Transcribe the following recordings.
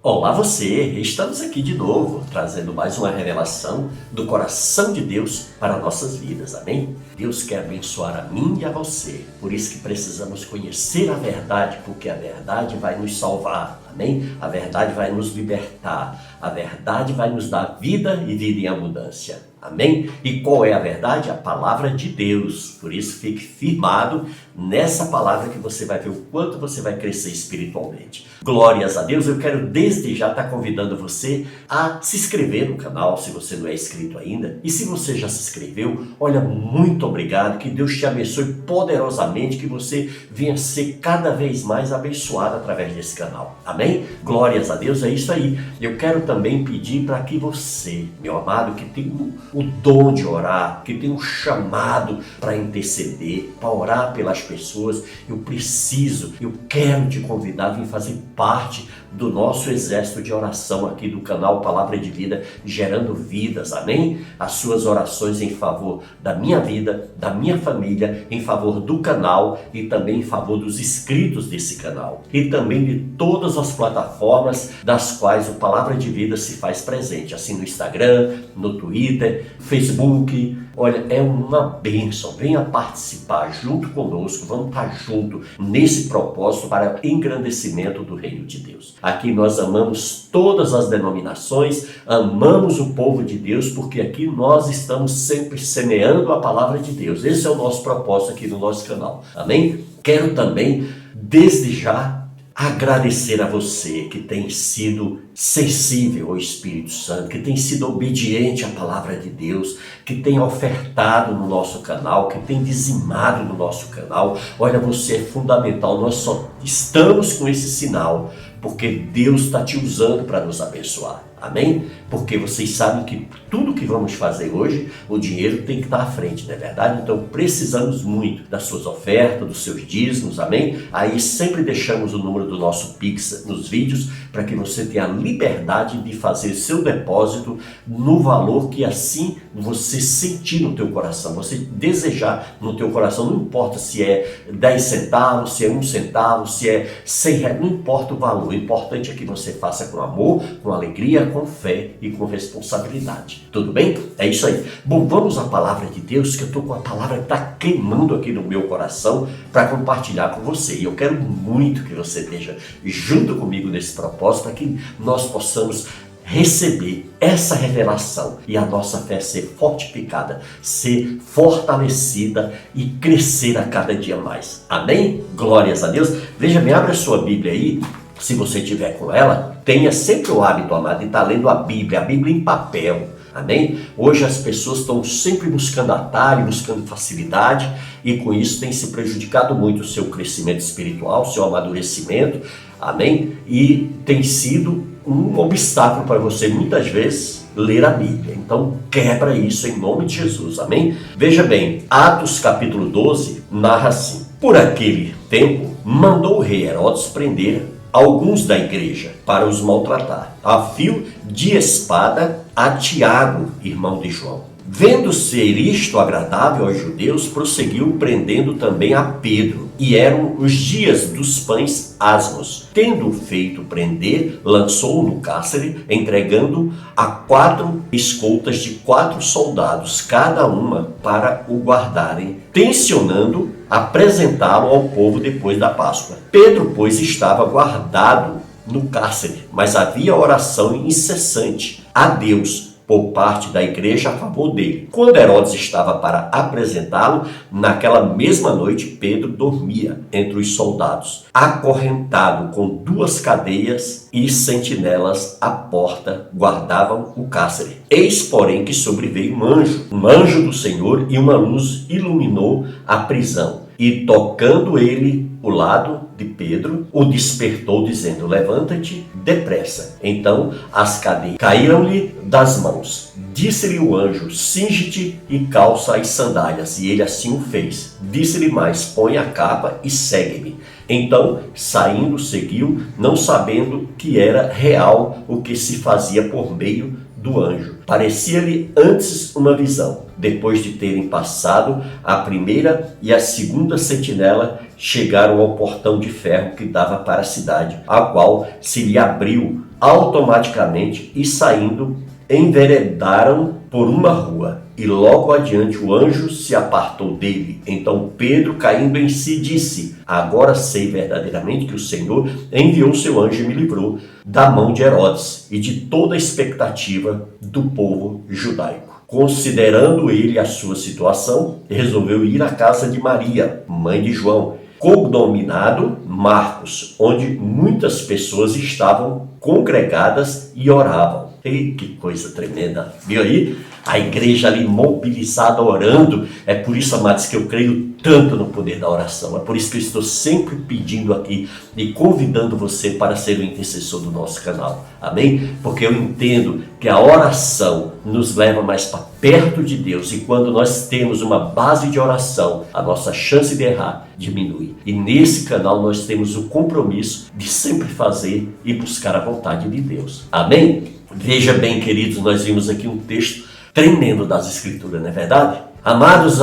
Olá você, estamos aqui de novo, trazendo mais uma revelação do coração de Deus para nossas vidas, amém? Deus quer abençoar a mim e a você, por isso que precisamos conhecer a verdade, porque a verdade vai nos salvar, amém? A verdade vai nos libertar, a verdade vai nos dar vida e vida em abundância, amém? E qual é a verdade? A palavra de Deus, por isso fique firmado nessa palavra que você vai ver o quanto você vai crescer espiritualmente. Glórias a Deus, eu quero desde já estar convidando você a se inscrever no canal, se você não é inscrito ainda. E se você já se inscreveu, olha, muito obrigado, que Deus te abençoe poderosamente, que você venha ser cada vez mais abençoado através desse canal, amém? Glórias a Deus, é isso aí. Eu quero também pedir para que você, meu amado, que tem o dom de orar, que tem um chamado para interceder, para orar pelas pessoas, eu quero te convidar a vir fazer parte do nosso exército de oração aqui do canal Palavra de Vida, gerando vidas, amém? As suas orações em favor da minha vida, da minha família, em favor do canal e também em favor dos inscritos desse canal. E também de todas as plataformas das quais o Palavra de Vida se faz presente, assim no Instagram, no Twitter, Facebook. Olha, é uma bênção, venha participar junto conosco, vamos estar junto nesse propósito para engrandecimento do reino de Deus. Aqui nós amamos todas as denominações, amamos o povo de Deus, porque aqui nós estamos sempre semeando a palavra de Deus. Esse é o nosso propósito aqui no nosso canal, amém? Quero também, desde já, agradecer a você que tem sido sensível ao Espírito Santo, que tem sido obediente à palavra de Deus, que tem ofertado no nosso canal, que tem dizimado no nosso canal. Olha, você é fundamental, nós só estamos com esse sinal porque Deus está te usando para nos abençoar, amém? Porque vocês sabem que tudo que vamos fazer hoje, o dinheiro tem que estar à frente, não é verdade? Então precisamos muito das suas ofertas, dos seus dízimos, amém? Aí sempre deixamos o número do nosso Pix nos vídeos, para que você tenha a liberdade de fazer seu depósito no valor que assim você sentir no teu coração, você desejar no teu coração, não importa se é 10 centavos, se é 1 centavo, se é 100 reais, não importa o valor, o importante é que você faça com amor, com alegria, com fé e com responsabilidade, tudo bem? É isso aí. Bom, vamos à palavra de Deus, que eu estou com a palavra que está queimando aqui no meu coração para compartilhar com você, e eu quero muito que você esteja junto comigo nesse propósito, para que nós possamos receber essa revelação e a nossa fé ser fortificada, ser fortalecida e crescer a cada dia mais, amém? Glórias a Deus. Veja bem, abre a sua Bíblia aí, se você tiver com ela, tenha sempre o hábito, amado, de estar lendo a Bíblia em papel, amém? Hoje as pessoas estão sempre buscando atalho, buscando facilidade, e com isso tem se prejudicado muito o seu crescimento espiritual, o seu amadurecimento, amém? E tem sido um obstáculo para você muitas vezes ler a Bíblia. Então quebra isso em nome de Jesus, amém? Veja bem, Atos capítulo 12 narra assim: por aquele tempo mandou o rei Herodes prender alguns da igreja para os maltratar, a fio de espada, a Tiago, irmão de João. Vendo ser isto agradável aos judeus, prosseguiu prendendo também a Pedro. E eram os dias dos pães asmos. Tendo feito prender, lançou-o no cárcere, entregando a 4 escoltas de 4 soldados, cada uma para o guardarem, tencionando apresentá-lo ao povo depois da Páscoa. Pedro, pois, estava guardado no cárcere, mas havia oração incessante a Deus por parte da igreja a favor dele. Quando Herodes estava para apresentá-lo, naquela mesma noite Pedro dormia entre os soldados, acorrentado com 2 cadeias, e sentinelas à porta guardavam o cárcere. Eis, porém, que sobreveio um anjo do Senhor, e uma luz iluminou a prisão. E tocando ele o lado de Pedro, o despertou, dizendo: levanta-te depressa. Então as cadeias caíram-lhe das mãos. Disse-lhe o anjo: cinge-te e calça as sandálias. E ele assim o fez. Disse-lhe mais: põe a capa e segue-me. Então, saindo, seguiu, não sabendo que era real o que se fazia por meio do anjo. Parecia-lhe antes uma visão. Depois de terem passado a primeira e a segunda sentinela, chegaram ao portão de ferro que dava para a cidade, a qual se lhe abriu automaticamente e saindo, enveredaram por uma rua. E logo adiante o anjo se apartou dele. Então Pedro, caindo em si, disse: agora sei verdadeiramente que o Senhor enviou seu anjo e me livrou da mão de Herodes e de toda a expectativa do povo judaico. Considerando ele a sua situação, resolveu ir à casa de Maria, mãe de João, cognominado Marcos, onde muitas pessoas estavam congregadas e oravam. E que coisa tremenda, viu aí? A igreja ali mobilizada, orando. É por isso, amados, que eu creio tanto no poder da oração. É por isso que eu estou sempre pedindo aqui e convidando você para ser o intercessor do nosso canal. Amém? Porque eu entendo que a oração nos leva mais para perto de Deus. E quando nós temos uma base de oração, a nossa chance de errar diminui. E nesse canal nós temos o compromisso de sempre fazer e buscar a vontade de Deus. Amém? Veja bem, queridos, nós vimos aqui um texto tremendo das Escrituras, não é verdade? Amados,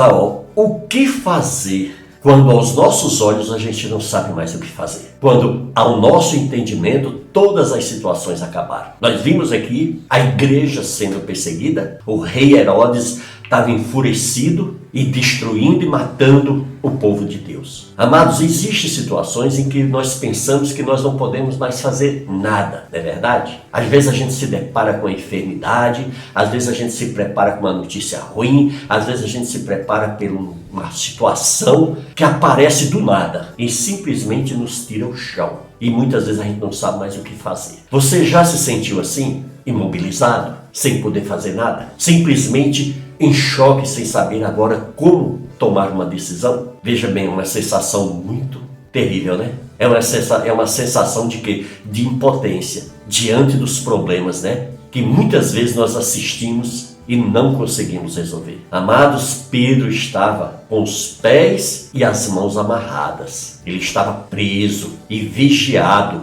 o que fazer quando aos nossos olhos a gente não sabe mais o que fazer? Quando ao nosso entendimento todas as situações acabaram. Nós vimos aqui a igreja sendo perseguida, o rei Herodes estava enfurecido e destruindo e matando o povo de Deus. Amados, existem situações em que nós pensamos que nós não podemos mais fazer nada, não é verdade? Às vezes a gente se depara com a enfermidade, às vezes a gente se prepara com uma notícia ruim, às vezes a gente se prepara por uma situação que aparece do nada e simplesmente nos tira o chão. E muitas vezes a gente não sabe mais o que fazer. Você já se sentiu assim? Imobilizado? Sem poder fazer nada? Simplesmente em choque, sem saber agora como tomar uma decisão? Veja bem, é uma sensação muito terrível, né? É uma sensação de quê? De impotência diante dos problemas, né? Que muitas vezes nós assistimos e não conseguimos resolver. Amados, Pedro estava com os pés e as mãos amarradas. Ele estava preso e vigiado.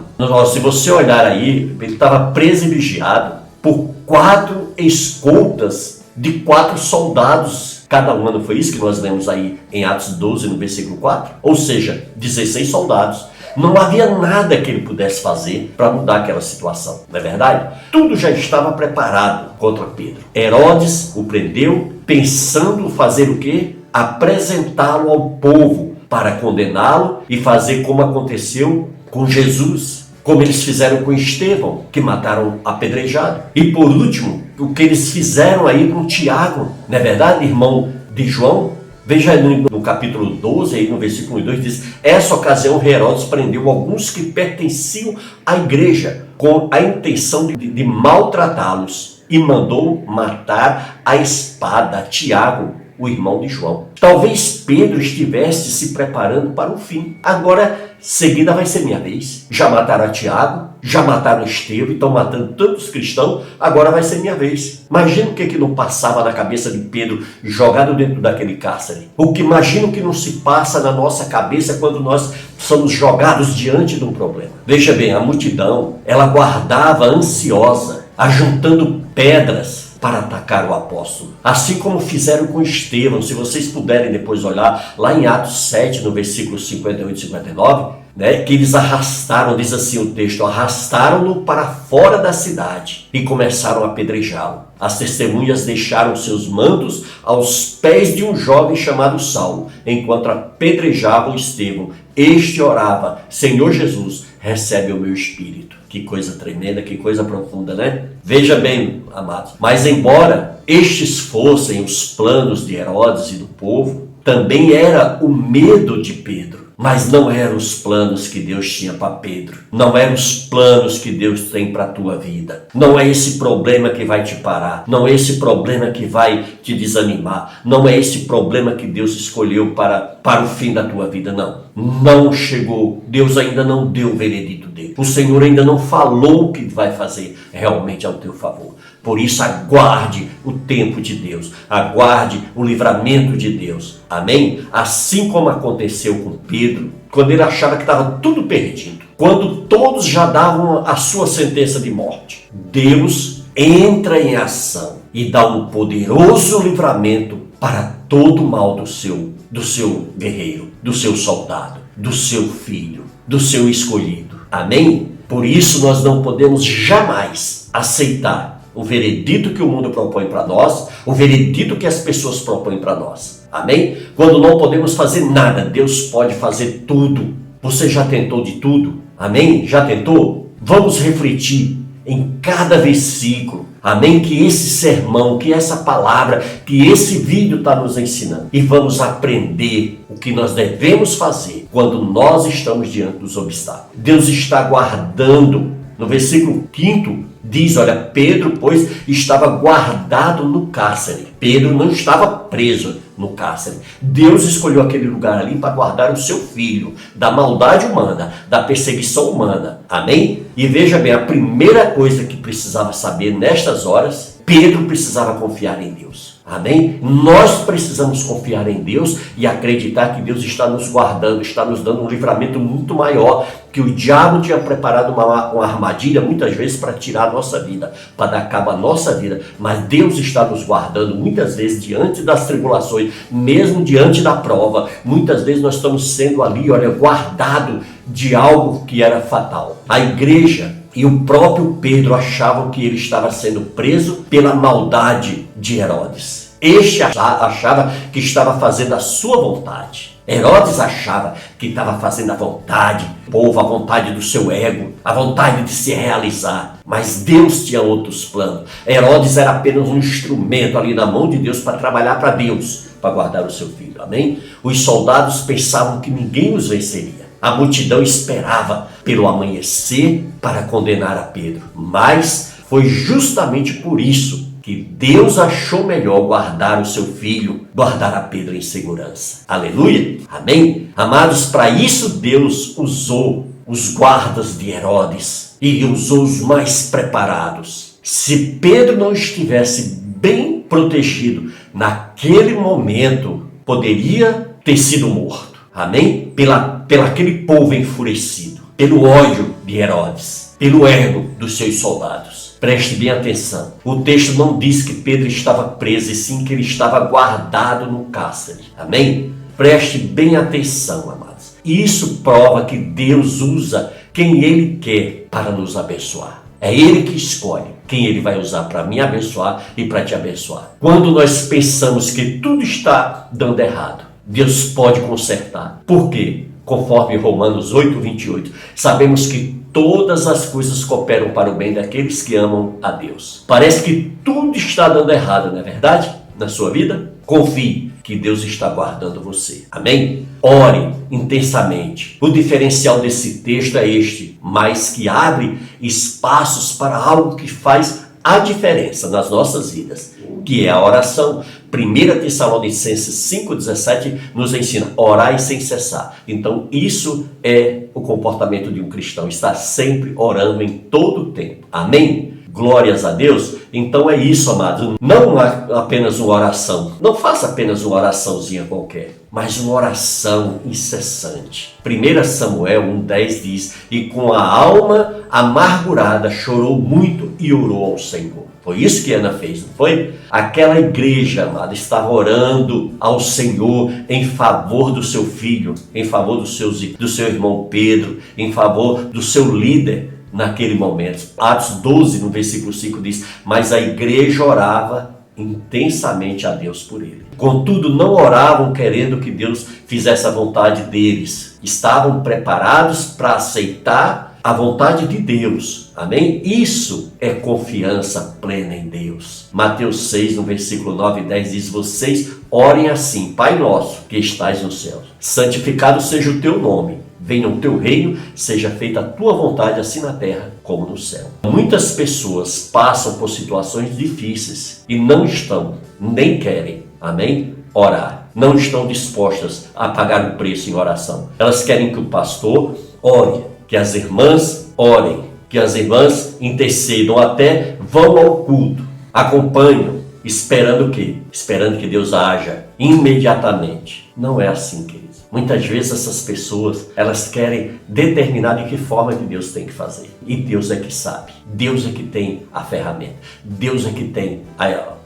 Se você olhar aí, ele estava preso e vigiado por 4 escoltas de 4 soldados. Cada um, não foi isso que nós lemos aí em Atos 12, no versículo 4? Ou seja, 16 soldados. Não havia nada que ele pudesse fazer para mudar aquela situação, não é verdade? Tudo já estava preparado contra Pedro. Herodes o prendeu, pensando fazer o quê? Apresentá-lo ao povo para condená-lo e fazer como aconteceu com Jesus, como eles fizeram com Estevão, que mataram apedrejado. E por último, o que eles fizeram aí com Tiago, não é verdade, irmão de João? Veja no capítulo 12, aí no versículo 2, diz: essa ocasião Herodes prendeu alguns que pertenciam à igreja com a intenção de maltratá-los e mandou matar à espada Tiago, o irmão de João. Talvez Pedro estivesse se preparando para o fim. Agora, seguida vai ser minha vez. Já mataram a Tiago, já mataram Estevão, estão matando tantos cristãos, agora vai ser minha vez. Imagina o que não passava na cabeça de Pedro jogado dentro daquele cárcere. Imagina o que não se passa na nossa cabeça quando nós somos jogados diante de um problema. Veja bem, a multidão, ela guardava ansiosa, ajuntando pedras para atacar o apóstolo, assim como fizeram com Estevão. Se vocês puderem depois olhar lá em Atos 7, no versículo 58 e 59, né, que eles arrastaram, diz assim o texto, arrastaram-no para fora da cidade e começaram a apedrejá-lo. As testemunhas deixaram seus mantos aos pés de um jovem chamado Saulo, enquanto apedrejavam Estevão. Este orava: Senhor Jesus, recebe o meu espírito. Que coisa tremenda, que coisa profunda, né? Veja bem, amados, mas embora estes fossem os planos de Herodes e do povo, também era o medo de Pedro. Mas não eram os planos que Deus tinha para Pedro. Não eram os planos que Deus tem para a tua vida. Não é esse problema que vai te parar. Não é esse problema que vai te desanimar. Não é esse problema que Deus escolheu para o fim da tua vida, não. Não chegou. Deus ainda não deu o veredito dele. O Senhor ainda não falou o que vai fazer realmente ao teu favor. Por isso, aguarde o tempo de Deus, aguarde o livramento de Deus, amém? Assim como aconteceu com Pedro, quando ele achava que estava tudo perdido, quando todos já davam a sua sentença de morte, Deus entra em ação e dá um poderoso livramento para todo o mal do seu guerreiro, do seu soldado, do seu filho, do seu escolhido, amém? Por isso nós não podemos jamais aceitar o veredito que o mundo propõe para nós, o veredito que as pessoas propõem para nós. Amém? Quando não podemos fazer nada, Deus pode fazer tudo. Você já tentou de tudo? Amém? Já tentou? Vamos refletir em cada versículo. Amém? Que esse sermão, que essa palavra, que esse vídeo está nos ensinando. E vamos aprender o que nós devemos fazer quando nós estamos diante dos obstáculos. Deus está guardando. No versículo 5 diz, olha, Pedro, pois, estava guardado no cárcere. Pedro não estava preso no cárcere. Deus escolheu aquele lugar ali para guardar o seu filho da maldade humana, da perseguição humana. Amém? E veja bem, a primeira coisa que precisava saber nestas horas, Pedro precisava confiar em Deus. Amém? Nós precisamos confiar em Deus e acreditar que Deus está nos guardando, está nos dando um livramento muito maior, que o diabo tinha preparado uma armadilha muitas vezes para tirar a nossa vida, para dar cabo à nossa vida. Mas Deus está nos guardando muitas vezes diante das tribulações, mesmo diante da prova. Muitas vezes nós estamos sendo ali, olha, guardado de algo que era fatal. A igreja e o próprio Pedro achavam que ele estava sendo preso pela maldade de Herodes. Este achava que estava fazendo a sua vontade. Herodes achava que estava fazendo a vontade do povo, a vontade do seu ego, a vontade de se realizar. Mas Deus tinha outros planos. Herodes era apenas um instrumento ali na mão de Deus para trabalhar para Deus, para guardar o seu filho. Amém? Os soldados pensavam que ninguém os venceria. A multidão esperava pelo amanhecer para condenar a Pedro. Mas foi justamente por isso que Deus achou melhor guardar o seu filho, guardar a Pedro em segurança. Aleluia? Amém? Amados, para isso Deus usou os guardas de Herodes e usou os mais preparados. Se Pedro não estivesse bem protegido naquele momento, poderia ter sido morto. Amém? Pelo aquele povo enfurecido, pelo ódio de Herodes, pelo ego dos seus soldados. Preste bem atenção. O texto não diz que Pedro estava preso, e sim que ele estava guardado no cárcere. Amém? Preste bem atenção, amados. Isso prova que Deus usa quem Ele quer para nos abençoar. É Ele que escolhe quem Ele vai usar para me abençoar e para te abençoar. Quando nós pensamos que tudo está dando errado, Deus pode consertar. Por quê? Conforme Romanos 8:28, sabemos que todas as coisas cooperam para o bem daqueles que amam a Deus. Parece que tudo está dando errado, não é verdade? Na sua vida? Confie que Deus está guardando você. Amém? Ore intensamente. O diferencial desse texto é este, mas que abre espaços para algo que faz a diferença nas nossas vidas, que é a oração. 1 Tessalonicenses 5,17 nos ensina: orai sem cessar. Então isso é o comportamento de um cristão, estar sempre orando em todo o tempo. Amém? Glórias a Deus. Então é isso, amados. Não apenas uma oração. Não faça apenas uma oraçãozinha qualquer, mas uma oração incessante. 1 Samuel 1,10 diz: e com a alma amargurada chorou muito e orou ao Senhor. Foi isso que Ana fez, não foi? Aquela igreja, amada, estava orando ao Senhor em favor do seu filho, em favor do seu irmão Pedro, em favor do seu líder naquele momento. Atos 12, no versículo 5 diz: mas a igreja orava intensamente a Deus por ele. Contudo, não oravam querendo que Deus fizesse a vontade deles. Estavam preparados para aceitar a vontade de Deus. Amém? Isso é confiança plena em Deus. Mateus 6, no versículo 9 e 10 diz: vocês orem assim: Pai nosso que estais nos céus, santificado seja o teu nome. Venha o teu reino, seja feita a tua vontade, assim na terra como no céu. Muitas pessoas passam por situações difíceis e não estão, nem querem, amém? Orar. Não estão dispostas a pagar o preço em oração. Elas querem que o pastor ore, que as irmãs orem, que as irmãs intercedam, até vão ao culto, acompanham, esperando o quê? Esperando que Deus haja imediatamente. Não é assim, queridos. Muitas vezes essas pessoas, elas querem determinar de que forma que Deus tem que fazer. E Deus é que sabe. Deus é que tem a ferramenta. Deus é que tem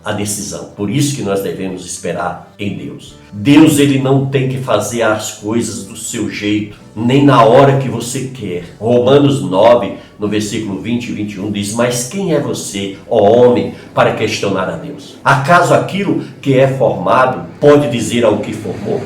a decisão. Por isso que nós devemos esperar em Deus. Deus, ele não tem que fazer as coisas do seu jeito, nem na hora que você quer. Romanos 9, no versículo 20 e 21, diz: mas quem é você, ó homem, para questionar a Deus? Acaso aquilo que é formado pode dizer ao que formou?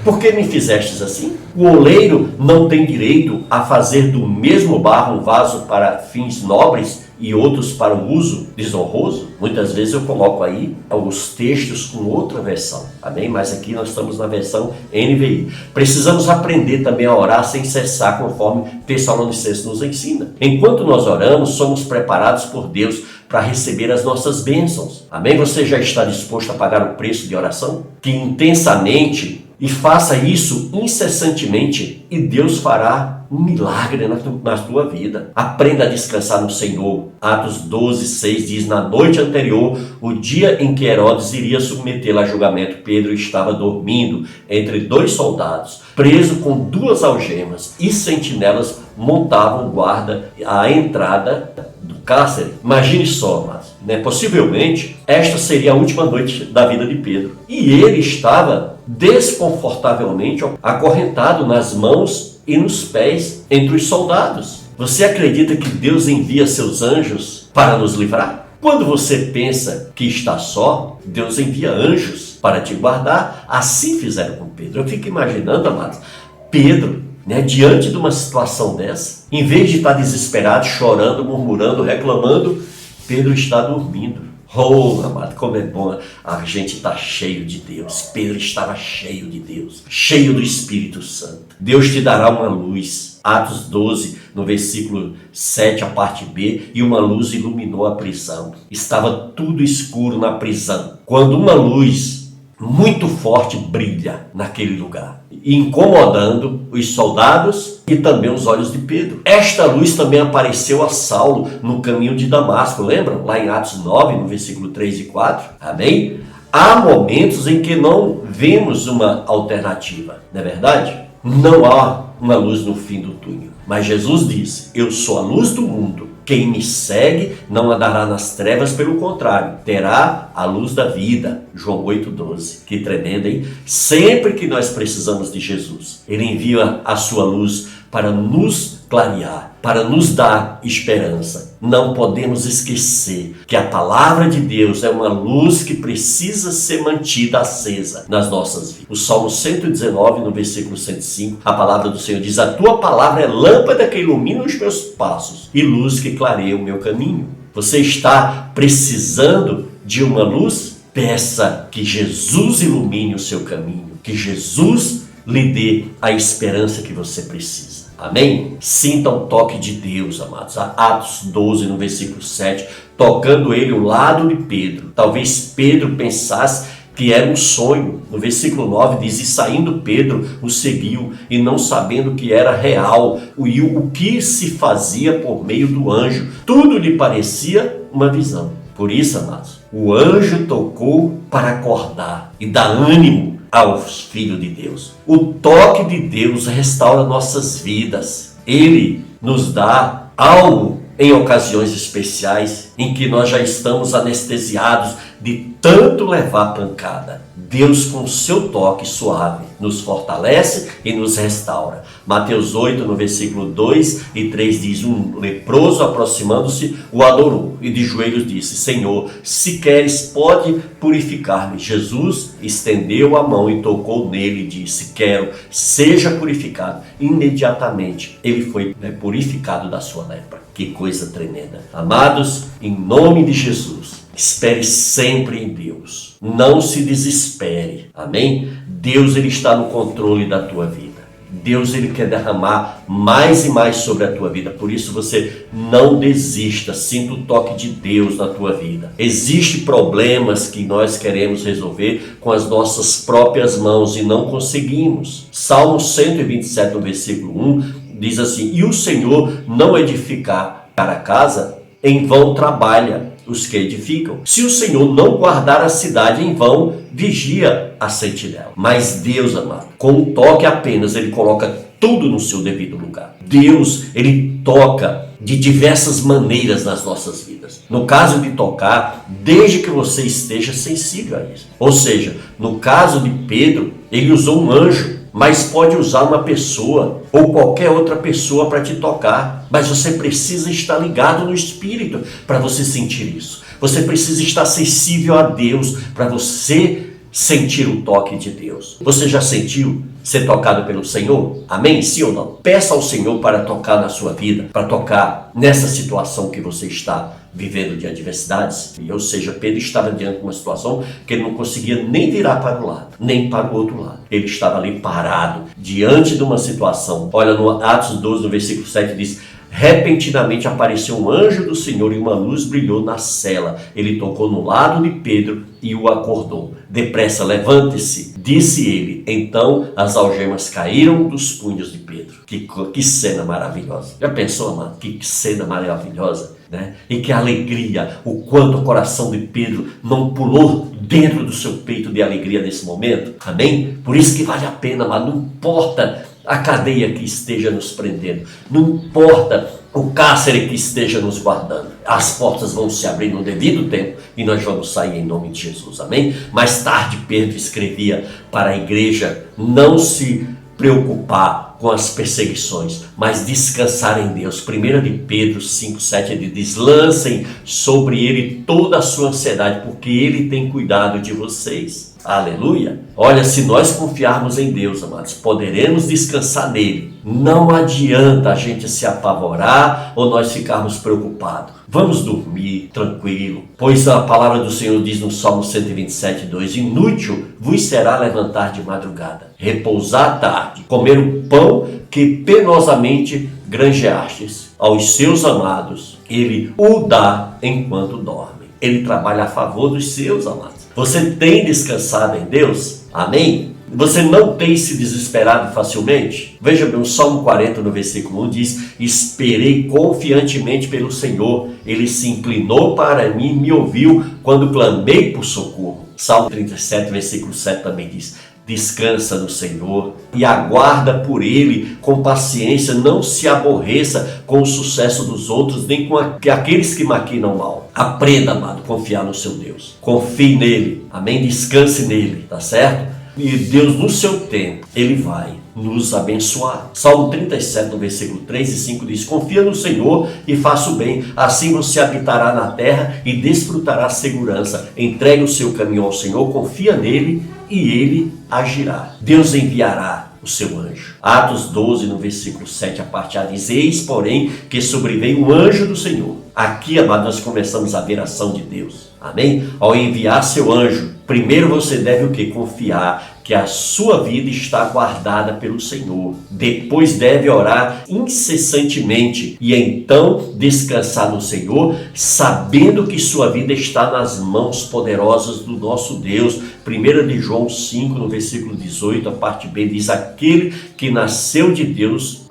Por que me fizestes assim? O oleiro não tem direito a fazer do mesmo barro um vaso para fins nobres e outros para um uso desonroso? Muitas vezes eu coloco aí os textos com outra versão, amém? Mas aqui nós estamos na versão NVI. Precisamos aprender também a orar sem cessar, conforme Tessalonicenses nos ensina. Enquanto nós oramos, somos preparados por Deus para receber as nossas bênçãos. Amém? Você já está disposto a pagar o preço de oração? Que intensamente, e faça isso incessantemente, e Deus fará um milagre na tua vida. Aprenda a descansar no Senhor. Atos 12, 6 diz: na noite anterior, o dia em que Herodes iria submetê-lo a julgamento, Pedro estava dormindo entre 2 soldados, preso com 2 algemas, e sentinelas montavam guarda à entrada do cárcere. Imagine só, mas, possivelmente esta seria a última noite da vida de Pedro, e ele estava desconfortavelmente acorrentado nas mãos e nos pés entre os soldados. Você acredita que Deus envia seus anjos para nos livrar? Quando você pensa que está só, Deus envia anjos para te guardar. Assim fizeram com Pedro. Eu fico imaginando, amados, Pedro, diante de uma situação dessa, em vez de estar desesperado, chorando, murmurando, reclamando, Pedro está dormindo. Oh, amado, como é bom a gente estar cheio de Deus. Pedro estava cheio de Deus, cheio do Espírito Santo. Deus te dará uma luz. Atos 12, no versículo 7, a parte B, e uma luz iluminou a prisão. Estava tudo escuro na prisão, quando uma luz muito forte brilha naquele lugar, incomodando os soldados e também os olhos de Pedro. Esta luz também apareceu a Saulo no caminho de Damasco, lembram? Lá em Atos 9, no versículo 3 e 4, amém? Há momentos em que não vemos uma alternativa, não é verdade? Não há uma luz no fim do túnel, mas Jesus disse: eu sou a luz do mundo. Quem me segue não andará nas trevas, pelo contrário, terá a luz da vida. João 8,12. Que tremendo, hein? Sempre que nós precisamos de Jesus, Ele envia a sua luz para nos clarear, para nos dar esperança. Não podemos esquecer que a palavra de Deus é uma luz que precisa ser mantida acesa nas nossas vidas. O Salmo 119, no versículo 105, a palavra do Senhor diz: a tua palavra é lâmpada que ilumina os meus passos e luz que clareia o meu caminho. Você está precisando de uma luz? Peça que Jesus ilumine o seu caminho, que Jesus lhe dê a esperança que você precisa. Amém? Sinta o toque de Deus, amados. Atos 12, no versículo 7, tocando ele o lado de Pedro. Talvez Pedro pensasse que era um sonho. No versículo 9 diz: e saindo Pedro o seguiu, e não sabendo que era real, o que se fazia por meio do anjo, tudo lhe parecia uma visão. Por isso, amados, o anjo tocou para acordar e dar ânimo aos filhos de Deus. O toque de Deus restaura nossas vidas. Ele nos dá algo em ocasiões especiais em que nós já estamos anestesiados de tanto levar pancada. Deus, com o seu toque suave, nos fortalece e nos restaura. Mateus 8, no versículo 2 e 3 diz: um leproso, aproximando-se, o adorou e de joelhos disse: Senhor, se queres, pode purificar-me. Jesus estendeu a mão e tocou nele e disse: quero, seja purificado. Imediatamente ele foi purificado da sua lepra. Que coisa tremenda. Amados, em nome de Jesus, espere sempre em Deus. Não se desespere. Amém? Deus, Ele está no controle da tua vida. Deus, Ele quer derramar mais e mais sobre a tua vida. Por isso você não desista. Sinta o toque de Deus na tua vida. Existem problemas que nós queremos resolver com as nossas próprias mãos e não conseguimos. Salmo 127, no versículo 1, diz assim: e o Senhor não edificar a casa, em vão trabalha os que edificam. Se o Senhor não guardar a cidade, em vão vigia a sentinela. Mas Deus, amado, com um toque apenas, Ele coloca tudo no seu devido lugar. Deus, Ele toca de diversas maneiras nas nossas vidas. No caso de tocar, desde que você esteja sensível a isso. Ou seja, no caso de Pedro, ele usou um anjo, mas pode usar uma pessoa ou qualquer outra pessoa para te tocar. Mas você precisa estar ligado no Espírito para você sentir isso. Você precisa estar sensível a Deus para você sentir o toque de Deus. Você já sentiu ser tocado pelo Senhor? Amém? Sim ou não? Peça ao Senhor para tocar na sua vida, para tocar nessa situação que você está vivendo de adversidades. Ou seja, Pedro estava diante de uma situação que ele não conseguia nem virar para um lado, nem para o outro lado. Ele estava ali parado, diante de uma situação. Olha, no Atos 12, no versículo 7, diz: repentinamente apareceu um anjo do Senhor e uma luz brilhou na cela. Ele tocou no lado de Pedro e o acordou. Depressa, levante-se, disse ele. Então as algemas caíram dos punhos de Pedro. Que cena maravilhosa. Já pensou, amado? Que cena maravilhosa, né? E que alegria, o quanto o coração de Pedro não pulou dentro do seu peito de alegria nesse momento. Amém? Por isso que vale a pena, mas não importa a cadeia que esteja nos prendendo, não importa o cárcere que esteja nos guardando, as portas vão se abrir no devido tempo e nós vamos sair em nome de Jesus, amém? Mais tarde Pedro escrevia para a igreja não se preocupar com as perseguições, mas descansar em Deus. 1 de Pedro 5,7 ele diz: lancem sobre ele toda a sua ansiedade, porque ele tem cuidado de vocês. Aleluia! Olha, se nós confiarmos em Deus, amados, poderemos descansar nele. Não adianta a gente se apavorar ou nós ficarmos preocupados. Vamos dormir tranquilo, pois a palavra do Senhor diz no Salmo 127:2: inútil vos será levantar de madrugada, repousar à tarde, comer o pão que penosamente granjeastes. Aos seus amados ele o dá enquanto dorme. Ele trabalha a favor dos seus amados. Você tem descansado em Deus? Amém? Você não tem se desesperado facilmente? Veja bem, o Salmo 40 no versículo 1 diz: esperei confiantemente pelo Senhor, ele se inclinou para mim e me ouviu quando clamei por socorro. Salmo 37 versículo 7 também diz: descansa no Senhor e aguarda por ele com paciência, não se aborreça com o sucesso dos outros, nem com aqueles que maquinam mal. Aprenda, amado, a confiar no seu Deus. Confie nele, amém? Descanse nele, tá certo? E Deus, no seu tempo, ele vai nos abençoar. Salmo 37, no versículo 3 e 5 diz: confia no Senhor e faça o bem, assim você habitará na terra e desfrutará segurança. Entregue o seu caminho ao Senhor, confia nele e ele agirá. Deus enviará o seu anjo. Atos 12, no versículo 7, a parte A diz: eis, porém, que sobreveio um anjo do Senhor. Aqui, amado, nós começamos a ver a ação de Deus. Amém? Ao enviar seu anjo, primeiro você deve o quê? Confiar que a sua vida está guardada pelo Senhor. Depois deve orar incessantemente e então descansar no Senhor, sabendo que sua vida está nas mãos poderosas do nosso Deus. 1 de João 5, no versículo 18, a parte B diz: aquele que nasceu de Deus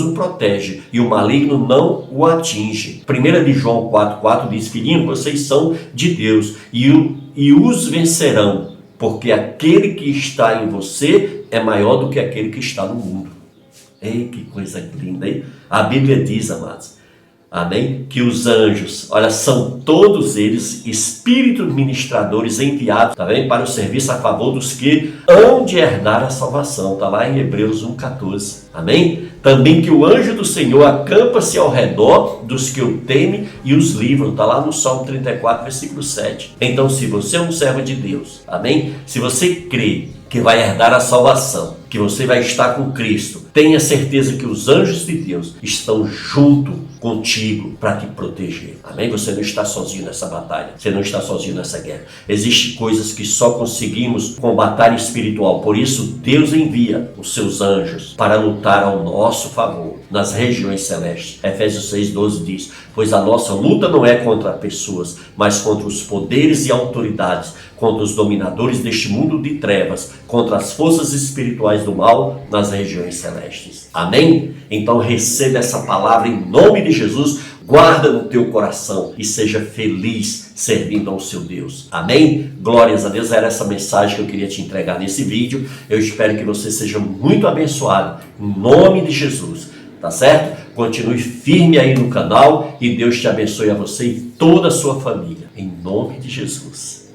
o protege e o maligno não o atinge. 1 de João 4,4 diz: filhinho, vocês são de Deus e os vencerão, porque aquele que está em você é maior do que aquele que está no mundo. Ei, que coisa linda, hein? A Bíblia diz, amados, amém? Que os anjos, olha, são todos eles espíritos ministradores enviados, tá bem? Para o serviço a favor dos que hão de herdar a salvação. Está lá em Hebreus 1,14. Amém? Também que o anjo do Senhor acampa-se ao redor dos que o temem e os livram. Está lá no Salmo 34, versículo 7. Então, se você é um servo de Deus, amém? Se você crê que vai herdar a salvação, que você vai estar com Cristo, tenha certeza que os anjos de Deus estão junto contigo para te proteger. Amém? Você não está sozinho nessa batalha. Você não está sozinho nessa guerra. Existem coisas que só conseguimos com batalha espiritual. Por isso, Deus envia os seus anjos para lutar ao nosso favor nas regiões celestes. Efésios 6,12 diz: pois a nossa luta não é contra pessoas, mas contra os poderes e autoridades, contra os dominadores deste mundo de trevas, contra as forças espirituais do mal nas regiões celestes. Amém? Então receba essa palavra em nome de Jesus, guarda no teu coração e seja feliz servindo ao seu Deus. Amém? Glórias a Deus, era essa mensagem que eu queria te entregar nesse vídeo. Eu espero que você seja muito abençoado em nome de Jesus, tá certo? Continue firme aí no canal e Deus te abençoe a você e toda a sua família, em nome de Jesus.